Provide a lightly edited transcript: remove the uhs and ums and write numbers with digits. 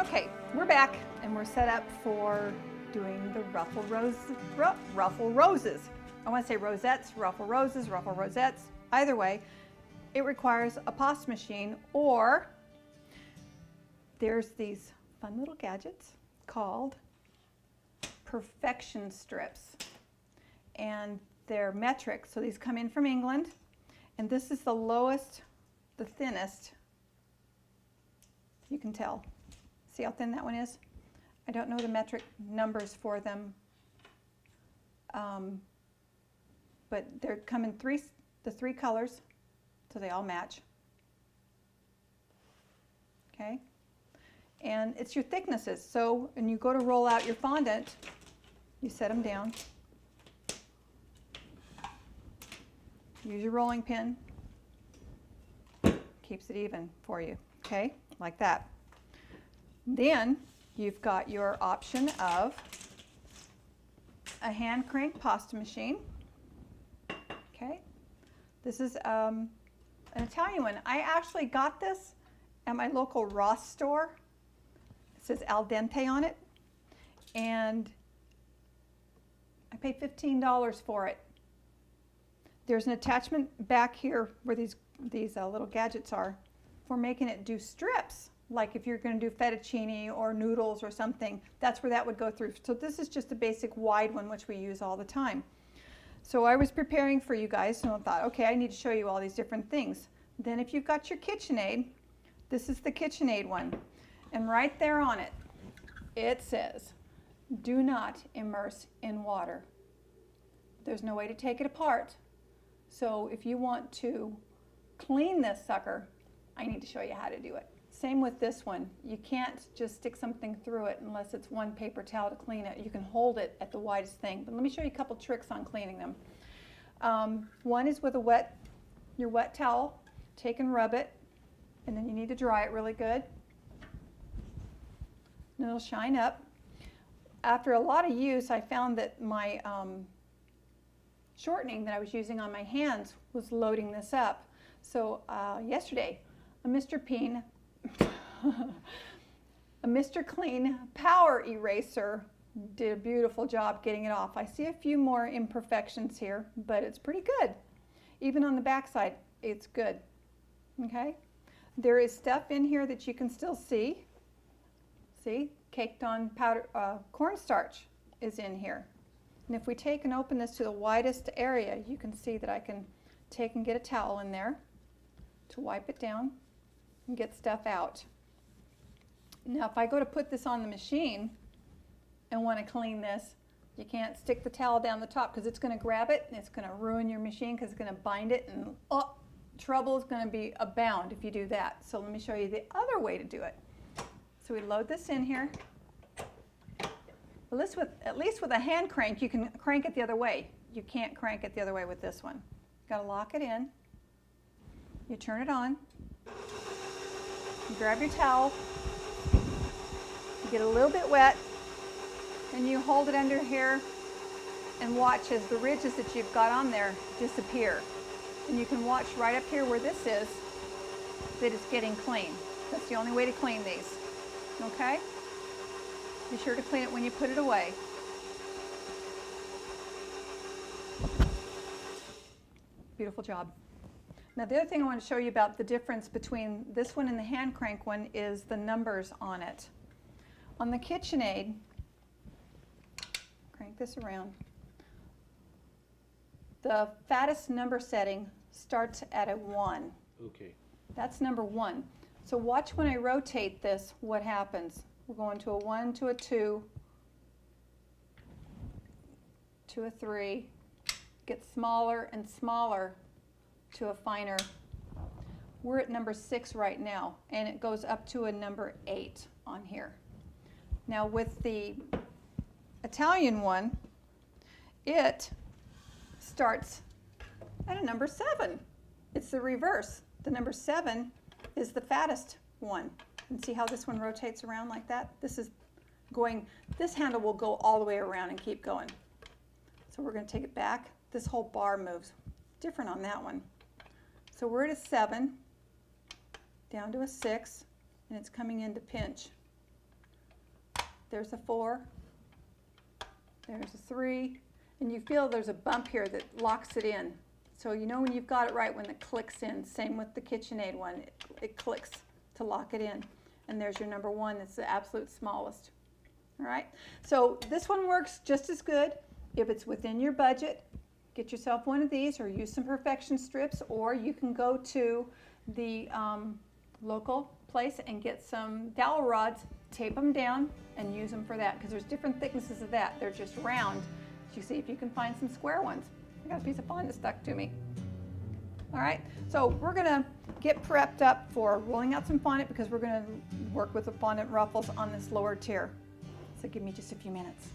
Okay, we're back and we're set up for doing the Ruffle Roses. I want to say Rosettes, Ruffle Roses, Ruffle Rosettes. Either way, it requires a pasta machine, or there's these fun little gadgets called perfection strips, and they're metric, so these come in from England, and this is the lowest, the thinnest. You can tell. See how thin that one is? I don't know the metric numbers for them, but they're come in the three colors, so they all match. Okay, and it's your thicknesses. So when you go to roll out your fondant, you set them down. Use your rolling pin. Keeps it even for you. Okay, like that. Then you've got your option of a hand crank pasta machine. Okay, this is an Italian one. I actually got this at my local Ross store. It says al dente on it, and I paid $15 for it. There's an attachment back here where these little gadgets are for making it do strips. Like if you're going to do fettuccine or noodles or something, that's where that would go through. So this is just a basic wide one, which we use all the time. So I was preparing for you guys, and I thought, okay, I need to show you all these different things. Then if you've got your KitchenAid, this is the KitchenAid one. And right there on it, it says, do not immerse in water. There's no way to take it apart. So if you want to clean this sucker, I need to show you how to do it. Same with this one. You can't just stick something through it unless it's one paper towel to clean it. You can hold it at the widest thing. But let me show you a couple tricks on cleaning them. One is with your wet towel. Take and rub it, and then you need to dry it really good. And it'll shine up. After a lot of use, I found that my shortening that I was using on my hands was loading this up. So yesterday, a Mr. Clean Power Eraser did a beautiful job getting it off. I see a few more imperfections here, but it's pretty good. Even on the back side, it's good. Okay? There is stuff in here that you can still see. See? Caked on powder cornstarch is in here. And if we take and open this to the widest area, you can see that I can take and get a towel in there to wipe it down and get stuff out. Now if I go to put this on the machine and want to clean this, you can't stick the towel down the top because it's going to grab it and it's going to ruin your machine because it's going to bind it, and trouble is going to be abound if you do that. So let me show you the other way to do it. So we load this in here. At least with a hand crank, you can crank it the other way. You can't crank it the other way with this one. You've got to lock it in. You turn it on. You grab your towel. You get a little bit wet, and you hold it under here and watch as the ridges that you've got on there disappear. And you can watch right up here where this is that it's getting clean. That's the only way to clean these. Okay? Be sure to clean it when you put it away. Beautiful job. Now the other thing I want to show you about the difference between this one and the hand crank one is the numbers on it. On the KitchenAid, crank this around, the fattest number setting starts at a 1. Okay. That's number 1. So watch when I rotate this, what happens. We're going to a 1, to a 2, to a 3, gets smaller and smaller to a finer. We're at number 6 right now, and it goes up to a number 8 on here. Now with the Italian one, it starts at a number 7. It's the reverse. The number 7 is the fattest one. And see how this one rotates around like that? This handle will go all the way around and keep going. So we're going to take it back. This whole bar moves. Different on that one. So we're at a 7, down to a 6, and it's coming into pinch. there's a 4, there's a 3, and you feel there's a bump here that locks it in. So you know when you've got it right when it clicks in. Same with the KitchenAid one, it clicks to lock it in. And there's your number 1, that's the absolute smallest. All right, so this one works just as good if it's within your budget. Get yourself one of these or use some perfection strips, or you can go to the local place and get some dowel rods, tape them down and use them for that, because there's different thicknesses of that. They're just round. So you see if you can find some square ones. I got a piece of fondant stuck to me. All right, so we're gonna get prepped up for rolling out some fondant, because we're gonna work with the fondant ruffles on this lower tier. So give me just a few minutes.